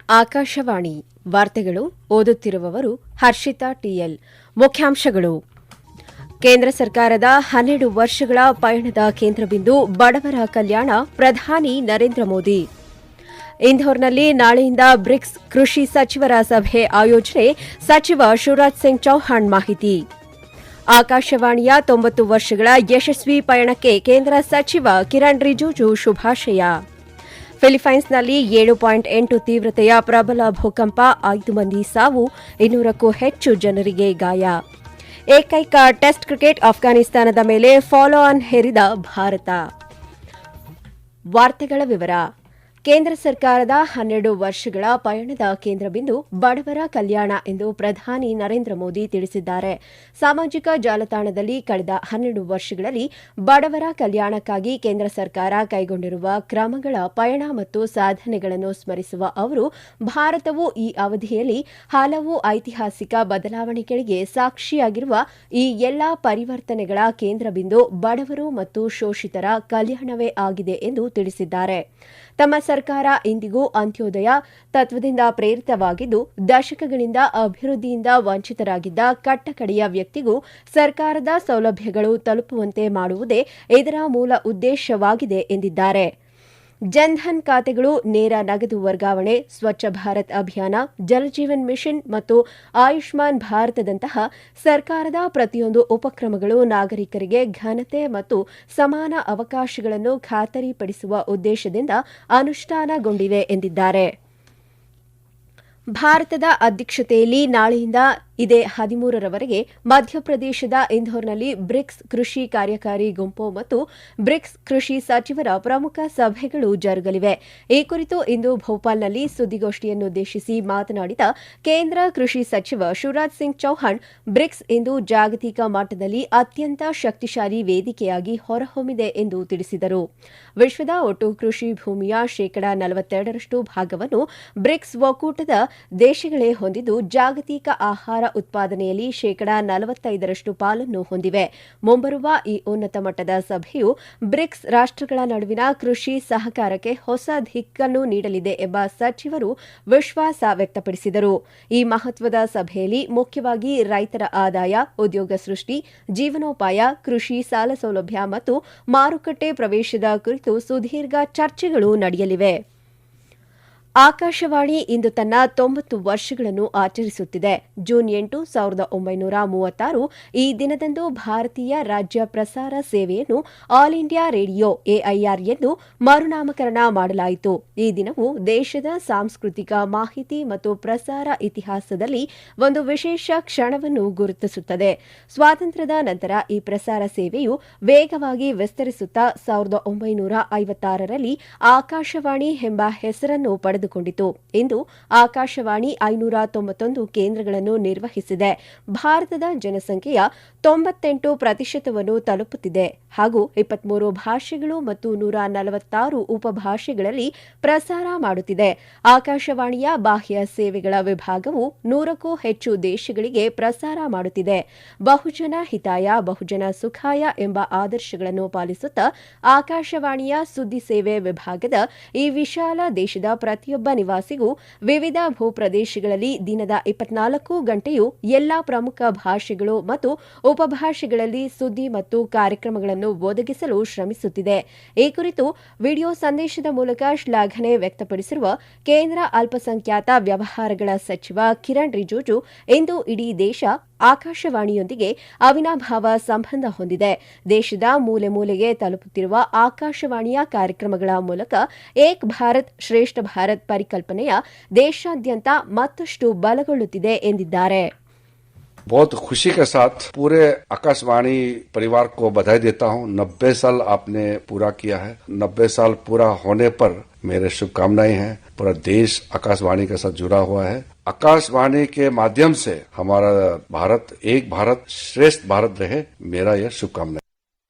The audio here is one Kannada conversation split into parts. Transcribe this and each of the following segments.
ಆಕಾಶವಾಣಿ ವಾರ್ತೆಗಳು ಓದುತ್ತಿರುವವರು ಹರ್ಷಿತಾ ಟಿಎಲ್. ಮುಖ್ಯಾಂಶಗಳು. ಕೇಂದ್ರ ಸರ್ಕಾರದ 12 ವರ್ಷಗಳ ಪಯಣದ ಕೇಂದ್ರಬಿಂದು ಬಡವರ ಕಲ್ಯಾಣ. ಪ್ರಧಾನಿ ನರೇಂದ್ರ ಮೋದಿ. ಇಂಧೋರ್ನಲ್ಲಿ ನಾಳೆಯಿಂದ ಬ್ರಿಕ್ಸ್ ಕೃಷಿ ಸಚಿವರ ಸಭೆ ಆಯೋಜನೆ. ಸಚಿವ ಶಿವರಾಜ್ ಸಿಂಗ್ ಚೌಹಾಣ್ ಮಾಹಿತಿ. ಆಕಾಶವಾಣಿಯ 90 ವರ್ಷಗಳ ಯಶಸ್ವಿ ಪಯಣಕ್ಕೆ ಕೇಂದ್ರ ಸಚಿವ ಕಿರಣ್ ರಿಜಿಜು ಶುಭಾಶಯ. ಫಿಲಿಪೈನ್ಸ್ನಲ್ಲಿ 7.8 ತೀವ್ರತೆಯ ಪ್ರಬಲ ಭೂಕಂಪ, 5 ಮಂದಿ ಸಾವು, 200ಕ್ಕೂ ಹೆಚ್ಚು ಜನರಿಗೆ ಗಾಯ. ಏಕೈಕ ಟೆಸ್ಟ್ ಕ್ರಿಕೆಟ್ ಅಫ್ಘಾನಿಸ್ತಾನದ ಮೇಲೆ ಫಾಲೋ ಆನ್ ಹೇರಿದ ಭಾರತ. ವಾರ್ತೆಗಳ ವಿವರ. ಕೇಂದ್ರ ಸರ್ಕಾರದ 12 ವರ್ಷಗಳ ಪಯಣದ ಕೇಂದ್ರಬಿಂದು ಬಡವರ ಕಲ್ಯಾಣ ಎಂದು ಪ್ರಧಾನಿ ನರೇಂದ್ರ ಮೋದಿ ತಿಳಿಸಿದ್ದಾರೆ. ಸಾಮಾಜಿಕ ಜಾಲತಾಣದಲ್ಲಿ ಕಳೆದ 12 ವರ್ಷಗಳಲ್ಲಿ ಬಡವರ ಕಲ್ಯಾಣಕ್ಕಾಗಿ ಕೇಂದ್ರ ಸರ್ಕಾರ ಕೈಗೊಂಡಿರುವ ಕ್ರಮಗಳ ಪಯಣ ಮತ್ತು ಸಾಧನೆಗಳನ್ನು ಸ್ಮರಿಸುವ ಅವರು, ಭಾರತವು ಈ ಅವಧಿಯಲ್ಲಿ ಹಲವು ಐತಿಹಾಸಿಕ ಬದಲಾವಣೆಗಳಿಗೆ ಸಾಕ್ಷಿಯಾಗಿರುವ ಈ ಎಲ್ಲಾ ಪರಿವರ್ತನೆಗಳ ಕೇಂದ್ರಬಿಂದು ಬಡವರು ಮತ್ತು ಶೋಷಿತರ ಕಲ್ಯಾಣವೇ ಆಗಿದೆ ಎಂದು ತಿಳಿಸಿದ್ದಾರೆ. ತಮ್ಮ ಸರ್ಕಾರ ಇಂದಿಗೂ ಅಂತ್ಯೋದಯ ತತ್ವದಿಂದ ಪ್ರೇರಿತವಾಗಿದ್ದು, ದಶಕಗಳಿಂದ ಅಭಿವೃದ್ಧಿಯಿಂದ ವಂಚಿತರಾಗಿದ್ದ ಕಟ್ಟಕಡೆಯ ವ್ಯಕ್ತಿಗೂ ಸರ್ಕಾರದ ಸೌಲಭ್ಯಗಳು ತಲುಪುವಂತೆ ಮಾಡುವುದೇ ಇದರ ಮೂಲ ಉದ್ದೇಶವಾಗಿದೆ ಎಂದಿದ್ದಾರೆ. ಜನ್ಧನ್ ಖಾತೆಗಳು, ನೇರ ನಗದು ವರ್ಗಾವಣೆ, ಸ್ವಚ್ಛ ಭಾರತ್ ಅಭಿಯಾನ, ಜಲಜೀವನ್ ಮಿಷನ್ ಮತ್ತು ಆಯುಷ್ಮಾನ್ ಭಾರತದಂತಹ ಸರ್ಕಾರದ ಪ್ರತಿಯೊಂದು ಉಪಕ್ರಮಗಳು ನಾಗರಿಕರಿಗೆ ಘನತೆ ಮತ್ತು ಸಮಾನ ಅವಕಾಶಗಳನ್ನು ಖಾತರಿಪಡಿಸುವ ಉದ್ದೇಶದಿಂದ ಅನುಷ್ಠಾನಗೊಂಡಿವೆ ಎಂದಿದ್ದಾರೆ. ಭಾರತದ ಅಧ್ಯಕ್ಷತೆಯಲ್ಲಿ ನಾಳೆಯಿಂದ ಇದೇ 13ರವರೆಗೆ ಮಧ್ಯಪ್ರದೇಶದ ಇಂಧೋರ್ನಲ್ಲಿ ಬ್ರಿಕ್ಸ್ ಕೃಷಿ ಕಾರ್ಯಕಾರಿ ಗುಂಪು ಮತ್ತು ಬ್ರಿಕ್ಸ್ ಕೃಷಿ ಸಚಿವರ ಪ್ರಮುಖ ಸಭೆಗಳು ಜರುಗಲಿವೆ. ಈ ಕುರಿತು ಇಂದು ಭೋಪಾಲ್ನಲ್ಲಿ ಸುದ್ದಿಗೋಷ್ಠಿಯನ್ನುದ್ದೇಶಿಸಿ ಮಾತನಾಡಿದ ಕೇಂದ್ರ ಕೃಷಿ ಸಚಿವ ಶಿವರಾಜ್ ಸಿಂಗ್ ಚೌಹಾಣ್, ಬ್ರಿಕ್ಸ್ ಇಂದು ಜಾಗತಿಕ ಮಟ್ಟದಲ್ಲಿ ಅತ್ಯಂತ ಶಕ್ತಿಶಾಲಿ ವೇದಿಕೆಯಾಗಿ ಹೊರಹೊಮ್ಮಿದೆ ಎಂದು ತಿಳಿಸಿದರು. ವಿಶ್ವದ ಒಟ್ಟು ಕೃಷಿ ಭೂಮಿಯ 42% ಭಾಗವನ್ನು ಬ್ರಿಕ್ಸ್ ಒಕ್ಕೂಟದ ದೇಶಗಳೇ ಹೊಂದಿದ್ದು, ಜಾಗತಿಕ ಆಹಾರ ಉತ್ಪಾದನೆಯಲ್ಲಿ 45% ಪಾಲನ್ನು ಹೊಂದಿವೆ. ಮುಂಬರುವ ಈ ಉನ್ನತ ಮಟ್ಟದ ಸಭೆಯು ಬ್ರಿಕ್ಸ್ ರಾಷ್ಟ್ರಗಳ ನಡುವಿನ ಕೃಷಿ ಸಹಕಾರಕ್ಕೆ ಹೊಸ ದಿಕ್ಕನ್ನು ನೀಡಲಿದೆ ಎಂಬ ಸಚಿವರು ವಿಶ್ವಾಸ ವ್ಯಕ್ತಪಡಿಸಿದರು. ಈ ಮಹತ್ವದ ಸಭೆಯಲ್ಲಿ ಮುಖ್ಯವಾಗಿ ರೈತರ ಆದಾಯ, ಉದ್ಯೋಗ ಸೃಷ್ಟಿ, ಜೀವನೋಪಾಯ, ಕೃಷಿ ಸಾಲ ಸೌಲಭ್ಯ ಮತ್ತು ಮಾರುಕಟ್ಟೆ ಪ್ರವೇಶದ ಕುರಿತು ಸುದೀರ್ಘ ಚರ್ಚೆಗಳು ನಡೆಯಲಿವೆ. ಆಕಾಶವಾಣಿ ಇಂದು ತನ್ನ 90 ವರ್ಷಗಳನ್ನು ಆಚರಿಸುತ್ತಿದೆ. ಜೂನ್ 8, 1936 ಈ ದಿನದಂದು ಭಾರತೀಯ ರಾಜ್ಯ ಪ್ರಸಾರ ಸೇವೆಯನ್ನು ಆಲ್ ಇಂಡಿಯಾ ರೇಡಿಯೋ ಎಐಆರ್ ಎಂದು ಮರುನಾಮಕರಣ ಮಾಡಲಾಯಿತು. ಈ ದಿನವು ದೇಶದ ಸಾಂಸ್ಕೃತಿಕ, ಮಾಹಿತಿ ಮತ್ತು ಪ್ರಸಾರ ಇತಿಹಾಸದಲ್ಲಿ ಒಂದು ವಿಶೇಷ ಕ್ಷಣವನ್ನು ಗುರುತಿಸುತ್ತದೆ. ಸ್ವಾತಂತ್ರ್ಯದ ನಂತರ ಈ ಪ್ರಸಾರ ಸೇವೆಯು ವೇಗವಾಗಿ ವಿಸ್ತರಿಸುತ್ತಾ 1956ರಲ್ಲಿ ಆಕಾಶವಾಣಿ ಎಂಬ ಹೆಸರನ್ನು ಪಡೆದುಕೊಂಡಿತು. ಇಂದು ಆಕಾಶವಾಣಿ 591 ಕೇಂದ್ರಗಳನ್ನು ನಿರ್ವಹಿಸಿದೆ. ಭಾರತದ ಜನಸಂಖ್ಯೆಯ 98% ತಲುಪುತ್ತಿದೆ ಹಾಗೂ 23 ಭಾಷೆಗಳು ಮತ್ತು 146 ಉಪಭಾಷೆಗಳಲ್ಲಿ ಪ್ರಸಾರ ಮಾಡುತ್ತಿದೆ. ಆಕಾಶವಾಣಿಯ ಬಾಹ್ಯ ಸೇವೆಗಳ ವಿಭಾಗವು 100ಕ್ಕೂ ಹೆಚ್ಚು ದೇಶಗಳಿಗೆ ಪ್ರಸಾರ ಮಾಡುತ್ತಿದೆ. ಬಹುಜನ ಹಿತಾಯ ಬಹುಜನ ಸುಖಾಯ ಎಂಬ ಆದರ್ಶಗಳನ್ನು ಪಾಲಿಸುತ್ತಾ ಆಕಾಶವಾಣಿಯ ಸುದ್ದಿ ಸೇವೆ ವಿಭಾಗದ ಈ ವಿಶಾಲ ದೇಶದ ಪ್ರತಿಯೊಬ್ಬ ನಿವಾಸಿಗೂ ವಿವಿಧ ಭೂಪ್ರದೇಶಗಳಲ್ಲಿ ದಿನದ 24 ಗಂಟೆಯೂ ಎಲ್ಲಾ ಪ್ರಮುಖ ಭಾಷೆಗಳು ಮತ್ತು ಉಪಭಾಷೆಗಳಲ್ಲಿ ಸುದ್ದಿ ಮತ್ತು ಕಾರ್ಯಕ್ರಮಗಳನ್ನು ಒದಗಿಸಲು ಶ್ರಮಿಸುತ್ತಿದೆ. ಈ ಕುರಿತು ವಿಡಿಯೋ ಸಂದೇಶದ ಮೂಲಕ ಶ್ಲಾಘನೆ ವ್ಯಕ್ತಪಡಿಸಿರುವ ಕೇಂದ್ರ ಅಲ್ಪಸಂಖ್ಯಾತ ವ್ಯವಹಾರಗಳ ಸಚಿವ ಕಿರಣ್ ರಿಜಿಜು, ಇಂದು ಇಡೀ ದೇಶ ಆಕಾಶವಾಣಿಯೊಂದಿಗೆ ಅವಿನಾಭಾವ ಸಂಬಂಧ ಹೊಂದಿದೆ. ದೇಶದ ಮೂಲೆ ಮೂಲೆಗೆ ತಲುಪುತ್ತಿರುವ ಆಕಾಶವಾಣಿಯ ಕಾರ್ಯಕ್ರಮಗಳ ಮೂಲಕ ಏಕ್ ಭಾರತ್ ಶ್ರೇಷ್ಠ ಭಾರತ್ ಪರಿಕಲ್ಪನೆಯ ದೇಶಾದ್ಯಂತ ಮತ್ತಷ್ಟು ಬಲಗೊಳ್ಳುತ್ತಿದೆ ಎಂದಿದ್ದಾರೆ. बहुत खुशी के साथ पूरे आकाशवाणी परिवार को बधाई देता हूं। 90 साल आपने पूरा किया है। 90 साल पूरा होने पर मेरे शुभकामनाएं हैं। पूरा देश आकाशवाणी के साथ जुड़ा हुआ है। आकाशवाणी के माध्यम से हमारा भारत एक भारत श्रेष्ठ भारत रहे, मेरा यह शुभकामनाएं।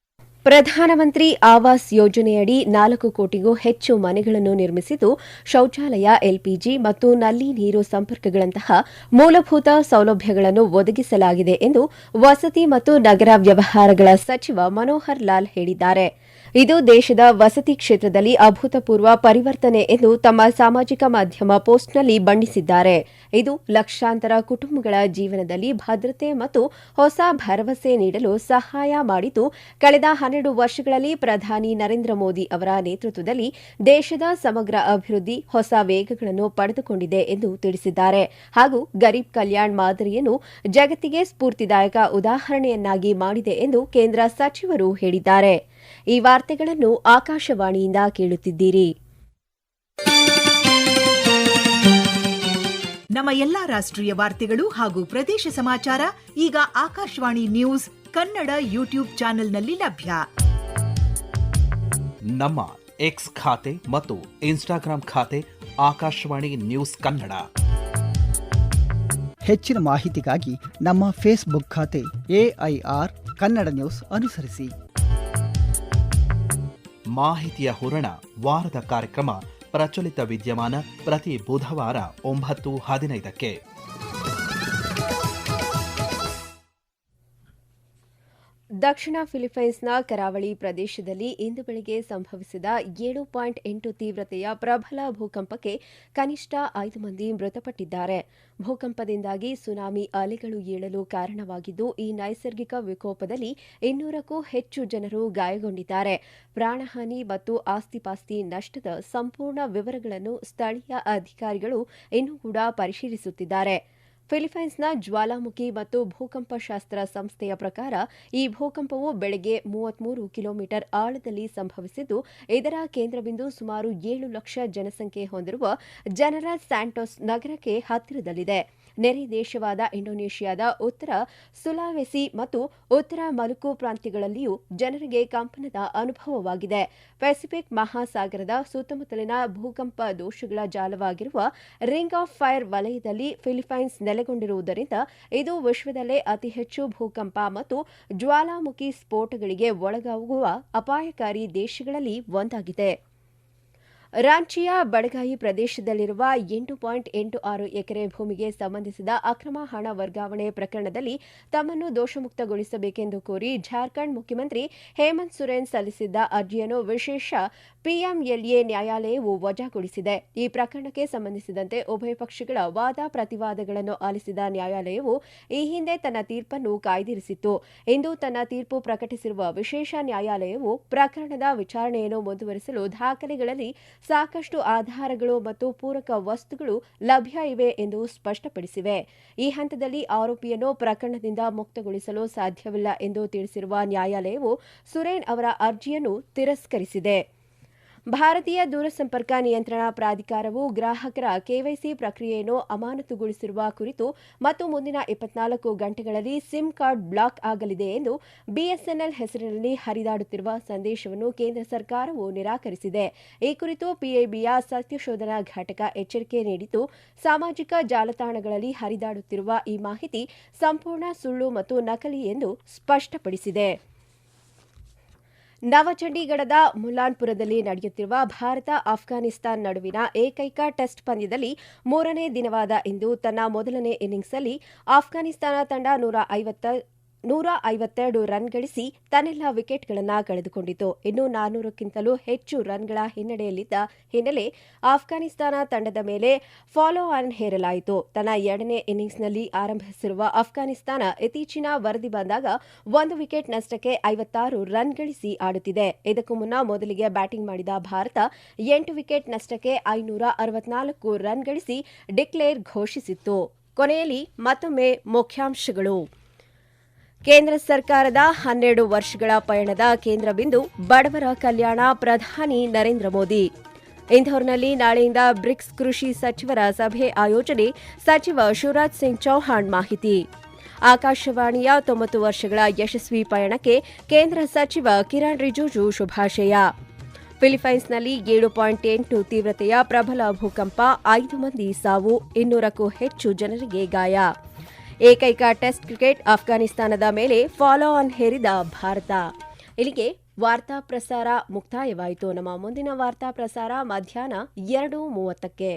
ಪ್ರಧಾನಮಂತ್ರಿ ಆವಾಸ್ ಯೋಜನೆಯಡಿ 4 ಕೋಟಿಗೂ ಹೆಚ್ಚು ಮನೆಗಳನ್ನು ನಿರ್ಮಿಸಿದ್ದು, ಶೌಚಾಲಯ, ಎಲ್ಪಿಜಿ ಮತ್ತು ನಲ್ಲಿ ನೀರು ಸಂಪರ್ಕಗಳಂತಹ ಮೂಲಭೂತ ಸೌಲಭ್ಯಗಳನ್ನು ಒದಗಿಸಲಾಗಿದೆ ಎಂದು ವಸತಿ ಮತ್ತು ನಗರ ವ್ಯವಹಾರಗಳ ಸಚಿವ ಮನೋಹರ್ ಲಾಲ್ ಹೇಳಿದ್ದಾರೆ. ಇದು ದೇಶದ ವಸತಿ ಕ್ಷೇತ್ರದಲ್ಲಿ ಅಭೂತಪೂರ್ವ ಪರಿವರ್ತನೆ ಎಂದು ತಮ್ಮ ಸಾಮಾಜಿಕ ಮಾಧ್ಯಮ ಪೋಸ್ಟ್ನಲ್ಲಿ ಬಣ್ಣಿಸಿದ್ದಾರೆ. ಇದು ಲಕ್ಷಾಂತರ ಕುಟುಂಬಗಳ ಜೀವನದಲ್ಲಿ ಭದ್ರತೆ ಮತ್ತು ಹೊಸ ಭರವಸೆ ನೀಡಲು ಸಹಾಯ ಮಾಡಿದ್ದು, ಕಳೆದ 12 ವರ್ಷಗಳಲ್ಲಿ ಪ್ರಧಾನಿ ನರೇಂದ್ರ ಮೋದಿ ಅವರ ನೇತೃತ್ವದಲ್ಲಿ ದೇಶದ ಸಮಗ್ರ ಅಭಿವೃದ್ಧಿ ಹೊಸ ವೇಗಗಳನ್ನು ಪಡೆದುಕೊಂಡಿದೆ ಎಂದು ತಿಳಿಸಿದ್ದಾರೆ. ಹಾಗೂ ಗರೀಬ್ ಕಲ್ಯಾಣ್ ಮಾದರಿಯನ್ನು ಜಗತ್ತಿಗೆ ಸ್ಫೂರ್ತಿದಾಯಕ ಉದಾಹರಣೆಯನ್ನಾಗಿ ಮಾಡಿದೆ ಎಂದು ಕೇಂದ್ರ ಸಚಿವರು ಹೇಳಿದ್ದಾರೆ. ಈ ವಾರ್ತೆಗಳನ್ನು ಆಕಾಶವಾಣಿಯಿಂದ ಕೇಳುತ್ತಿದ್ದೀರಿ. ನಮ್ಮ ಎಲ್ಲಾ ರಾಷ್ಟ್ರೀಯ ವಾರ್ತೆಗಳು ಹಾಗೂ ಪ್ರದೇಶ ಸಮಾಚಾರ ಈಗ ಆಕಾಶವಾಣಿ ನ್ಯೂಸ್ ಕನ್ನಡ ಯೂಟ್ಯೂಬ್ ಚಾನೆಲ್ನಲ್ಲಿ ಲಭ್ಯ. ನಮ್ಮ ಎಕ್ಸ್ ಖಾತೆ ಮತ್ತು ಇನ್ಸ್ಟಾಗ್ರಾಂ ಖಾತೆ ಆಕಾಶವಾಣಿ ನ್ಯೂಸ್ ಕನ್ನಡ. ಹೆಚ್ಚಿನ ಮಾಹಿತಿಗಾಗಿ ನಮ್ಮ ಫೇಸ್ಬುಕ್ ಖಾತೆ AIR ಕನ್ನಡ ನ್ಯೂಸ್ ಅನುಸರಿಸಿ. ಮಾಹಿತಿಯ ಹೂರಣ ವಾರದ ಕಾರ್ಯಕ್ರಮ ಪ್ರಚಲಿತ ವಿದ್ಯಮಾನ ಪ್ರತಿ ಬುಧವಾರ 9:15ಕ್ಕೆ. ದಕ್ಷಿಣ ಫಿಲಿಪೈನ್ಸ್ನ ಕರಾವಳಿ ಪ್ರದೇಶದಲ್ಲಿ ಇಂದು ಬೆಳಗ್ಗೆ ಸಂಭವಿಸಿದ 7.8 ತೀವ್ರತೆಯ ಪ್ರಬಲ ಭೂಕಂಪಕ್ಕೆ ಕನಿಷ್ಠ 5 ಮಂದಿ ಮೃತಪಟ್ಟಿದ್ದಾರೆ. ಭೂಕಂಪದಿಂದಾಗಿ ಸುನಾಮಿ ಅಲೆಗಳು ಏಳಲು ಕಾರಣವಾಗಿದ್ದು, ಈ ನೈಸರ್ಗಿಕ ವಿಕೋಪದಲ್ಲಿ 200ಕ್ಕೂ ಹೆಚ್ಚು ಜನರು ಗಾಯಗೊಂಡಿದ್ದಾರೆ. ಪ್ರಾಣಹಾನಿ ಮತ್ತು ಆಸ್ತಿಪಾಸ್ತಿ ನಷ್ಟದ ಸಂಪೂರ್ಣ ವಿವರಗಳನ್ನು ಸ್ಥಳೀಯ ಅಧಿಕಾರಿಗಳು ಇನ್ನೂ ಕೂಡ ಪರಿಶೀಲಿಸುತ್ತಿದ್ದಾರೆ. ಫಿಲಿಪೈನ್ಸ್ನ ಜ್ವಾಲಾಮುಖಿ ಮತ್ತು ಭೂಕಂಪಶಾಸ್ತ್ರ ಸಂಸ್ಥೆಯ ಪ್ರಕಾರ ಈ ಭೂಕಂಪವು ಬೆಳಗ್ಗೆ 33 ಕಿಲೋಮೀಟರ್ ಆಳದಲ್ಲಿ ಸಂಭವಿಸಿದ್ದು, ಇದರ ಕೇಂದ್ರಬಿಂದು ಸುಮಾರು 7 ಲಕ್ಷ ಜನಸಂಖ್ಯೆ ಹೊಂದಿರುವ ಜನರಲ್ ಸ್ಯಾಂಟೋಸ್ ನಗರಕ್ಕೆ ಹತ್ತಿರದಲ್ಲಿದೆ. ನೆರೆ ದೇಶವಾದ ಇಂಡೋನೇಷ್ಯಾದ ಉತ್ತರ ಸುಲಾವೆಸಿ ಮತ್ತು ಉತ್ತರ ಮಲುಕು ಪ್ರಾಂತ್ಯಗಳಲ್ಲಿಯೂ ಜನರಿಗೆ ಕಂಪನದ ಅನುಭವವಾಗಿದೆ. ಪೆಸಿಫಿಕ್ ಮಹಾಸಾಗರದ ಸುತ್ತಮುತ್ತಲಿನ ಭೂಕಂಪ ದೋಷಗಳ ಜಾಲವಾಗಿರುವ ರಿಂಗ್ ಆಫ್ ಫೈರ್ ವಲಯದಲ್ಲಿ ಫಿಲಿಪೈನ್ಸ್ ನೆಲೆಗೊಂಡಿರುವುದರಿಂದ ಇದು ವಿಶ್ವದಲ್ಲೇ ಅತಿ ಹೆಚ್ಚು ಭೂಕಂಪ ಮತ್ತು ಜ್ವಾಲಾಮುಖಿ ಸ್ಫೋಟಗಳಿಗೆ ಒಳಗಾಗುವ ಅಪಾಯಕಾರಿ ದೇಶಗಳಲ್ಲಿ ಒಂದಾಗಿದೆ. ರಾಂಚಿಯ ಬಡಗಾಯಿ ಪ್ರದೇಶದಲ್ಲಿರುವ 8.86 ಎಕರೆ ಭೂಮಿಗೆ ಸಂಬಂಧಿಸಿದ ಅಕ್ರಮ ಹಣ ವರ್ಗಾವಣೆ ಪ್ರಕರಣದಲ್ಲಿ ತಮ್ಮನ್ನು ದೋಷಮುಕ್ತಗೊಳಿಸಬೇಕೆಂದು ಕೋರಿ ಜಾರ್ಖಂಡ್ ಮುಖ್ಯಮಂತ್ರಿ ಹೇಮಂತ್ ಸೊರೇನ್ ಸಲ್ಲಿಸಿದ್ದ ಅರ್ಜಿಯನ್ನು ವಿಶೇಷ PMLA ನ್ಯಾಯಾಲಯವು ವಜಾಗೊಳಿಸಿದೆ. ಈ ಪ್ರಕರಣಕ್ಕೆ ಸಂಬಂಧಿಸಿದಂತೆ ಉಭಯ ಪಕ್ಷಗಳ ವಾದ ಪ್ರತಿವಾದಗಳನ್ನು ಆಲಿಸಿದ ನ್ಯಾಯಾಲಯವು ಈ ಹಿಂದೆ ತನ್ನ ತೀರ್ಪನ್ನು ಕಾಯ್ದಿರಿಸಿತ್ತು. ಇಂದು ತನ್ನ ತೀರ್ಪು ಪ್ರಕಟಿಸಿರುವ ವಿಶೇಷ ನ್ಯಾಯಾಲಯವು ಪ್ರಕರಣದ ವಿಚಾರಣೆಯನ್ನು ಮುಂದುವರಿಸಲು ದಾಖಲೆಗಳಲ್ಲಿ ಸಾಕಷ್ಟು ಆಧಾರಗಳು ಮತ್ತು ಪೂರಕ ವಸ್ತುಗಳು ಲಭ್ಯ ಇವೆ ಎಂದು ಸ್ಪಷ್ಟಪಡಿಸಿವೆ. ಈ ಹಂತದಲ್ಲಿ ಆರೋಪಿಯನ್ನು ಪ್ರಕರಣದಿಂದ ಮುಕ್ತಗೊಳಿಸಲು ಸಾಧ್ಯವಿಲ್ಲ ಎಂದು ತಿಳಿಸಿರುವ ನ್ಯಾಯಾಲಯವು ಸುರೇನ್ ಅವರ ಅರ್ಜಿಯನ್ನು ತಿರಸ್ಕರಿಸಿದೆ. ಭಾರತೀಯ ದೂರಸಂಪರ್ಕ ನಿಯಂತ್ರಣ ಪ್ರಾಧಿಕಾರವು ಗ್ರಾಹಕರ ಕೆವೈಸಿ ಪ್ರಕ್ರಿಯೆಯನ್ನು ಅಮಾನತುಗೊಳಿಸಿರುವ ಕುರಿತು ಮತ್ತು ಮುಂದಿನ 24 ಗಂಟೆಗಳಲ್ಲಿ ಸಿಮ್ ಕಾರ್ಡ್ ಬ್ಲಾಕ್ ಆಗಲಿದೆ ಎಂದು ಬಿಎಸ್ಎನ್ಎಲ್ ಹೆಸರಿನಲ್ಲಿ ಹರಿದಾಡುತ್ತಿರುವ ಸಂದೇಶವನ್ನು ಕೇಂದ್ರ ಸರ್ಕಾರವು ನಿರಾಕರಿಸಿದೆ. ಈ ಕುರಿತು ಪಿಐಬಿಯ ಸತ್ಯಶೋಧನಾ ಘಟಕ ಎಚ್ಚರಿಕೆ ನೀಡಿದ್ದು, ಸಾಮಾಜಿಕ ಜಾಲತಾಣಗಳಲ್ಲಿ ಹರಿದಾಡುತ್ತಿರುವ ಈ ಮಾಹಿತಿ ಸಂಪೂರ್ಣ ಸುಳ್ಳು ಮತ್ತು ನಕಲಿ ಎಂದು ಸ್ಪಷ್ಟಪಡಿಸಿದೆ. ನವಚಂಡೀಗಢದ ಮುಲಾನ್ಪುರದಲ್ಲಿ ನಡೆಯುತ್ತಿರುವ ಭಾರತ ಆಫ್ಘಾನಿಸ್ತಾನ ನಡುವಿನ ಏಕೈಕ ಟೆಸ್ಟ್ ಪಂದ್ಯದಲ್ಲಿ 3ನೇ ದಿನವಾದ ಇಂದು ತನ್ನ ಮೊದಲನೇ ಇನ್ನಿಂಗ್ಸ್ನಲ್ಲಿ ಆಫ್ಘಾನಿಸ್ತಾನ ತಂಡ 152 ರನ್ ಗಳಿಸಿ ತನ್ನೆಲ್ಲ ವಿಕೆಟ್ಗಳನ್ನು ಕಳೆದುಕೊಂಡಿತು. ಇನ್ನು 400ಕ್ಕಿಂತಲೂ ಹೆಚ್ಚು ರನ್ಗಳ ಹಿನ್ನಡೆಯಲ್ಲಿದ್ದ ಹಿನ್ನೆಲೆ ಆಫ್ಘಾನಿಸ್ತಾನ ತಂಡದ ಮೇಲೆ ಫಾಲೋ ಆನ್ ಹೇರಲಾಯಿತು. ತನ್ನ 2ನೇ ಇನ್ನಿಂಗ್ಸ್ನಲ್ಲಿ ಆರಂಭಿಸಿರುವ ಆಫ್ಘಾನಿಸ್ತಾನ ಇತ್ತೀಚಿನ ವರದಿ ಬಂದಾಗ 1 ವಿಕೆಟ್ ನಷ್ಟಕ್ಕೆ 56 ರನ್ ಗಳಿಸಿ ಆಡುತ್ತಿದೆ. ಇದಕ್ಕೂ ಮುನ್ನ ಮೊದಲಿಗೆ ಬ್ಯಾಟಿಂಗ್ ಮಾಡಿದ ಭಾರತ 8 ವಿಕೆಟ್ ನಷ್ಟಕ್ಕೆ 564 ರನ್ ಗಳಿಸಿ ಡಿಕ್ಲೇರ್ ಘೋಷಿಸಿತ್ತು. ಕೊನೆಯಲ್ಲಿ ಮತ್ತೊಮ್ಮೆ ಮುಖ್ಯಾಂಶಗಳು. ಕೇಂದ್ರ ಸರ್ಕಾರದ 12 ವರ್ಷಗಳ ಪಯಣದ ಕೇಂದ್ರ ಬಿಂದು ಬಡವರ ಕಲ್ಯಾಣ, ಪ್ರಧಾನಿ ನರೇಂದ್ರ ಮೋದಿ. ಇಂಧೋರ್ನಲ್ಲಿ ನಾಳೆಯಿಂದ ಬ್ರಿಕ್ಸ್ ಕೃಷಿ ಸಚಿವರ ಸಭೆ ಆಯೋಜನೆ, ಸಚಿವ ಶಿವರಾಜ್ ಸಿಂಗ್ ಚೌಹಾಣ್ ಮಾಹಿತಿ. ಆಕಾಶವಾಣಿಯ 90 ವರ್ಷಗಳ ಯಶಸ್ವಿ ಪಯಣಕ್ಕೆ ಕೇಂದ್ರ ಸಚಿವ ಕಿರಣ್ ರಿಜಿಜು ಶುಭಾಶಯ. ಫಿಲಿಪೈನ್ಸ್ನಲ್ಲಿ 7.8 ತೀವ್ರತೆಯ ಪ್ರಬಲ ಭೂಕಂಪ, 5 ಮಂದಿ ಸಾವು, 200ಕ್ಕೂ ಹೆಚ್ಚು ಜನರಿಗೆ ಗಾಯ. ಏಕೈಕ ಟೆಸ್ಟ್ ಕ್ರಿಕೆಟ್ ಆಫ್ಘಾನಿಸ್ತಾನದ ಮೇಲೆ ಫಾಲೋ ಆನ್ ಹೇರಿದ ಭಾರತ. ಇಲ್ಲಿಗೆ ವಾರ್ತಾ ಪ್ರಸಾರ ಮುಕ್ತಾಯವಾಯಿತು. ನಮ್ಮ ಮುಂದಿನ ವಾರ್ತಾ ಪ್ರಸಾರ ಮಧ್ಯಾಹ್ನ 2:30ಕ್ಕೆ.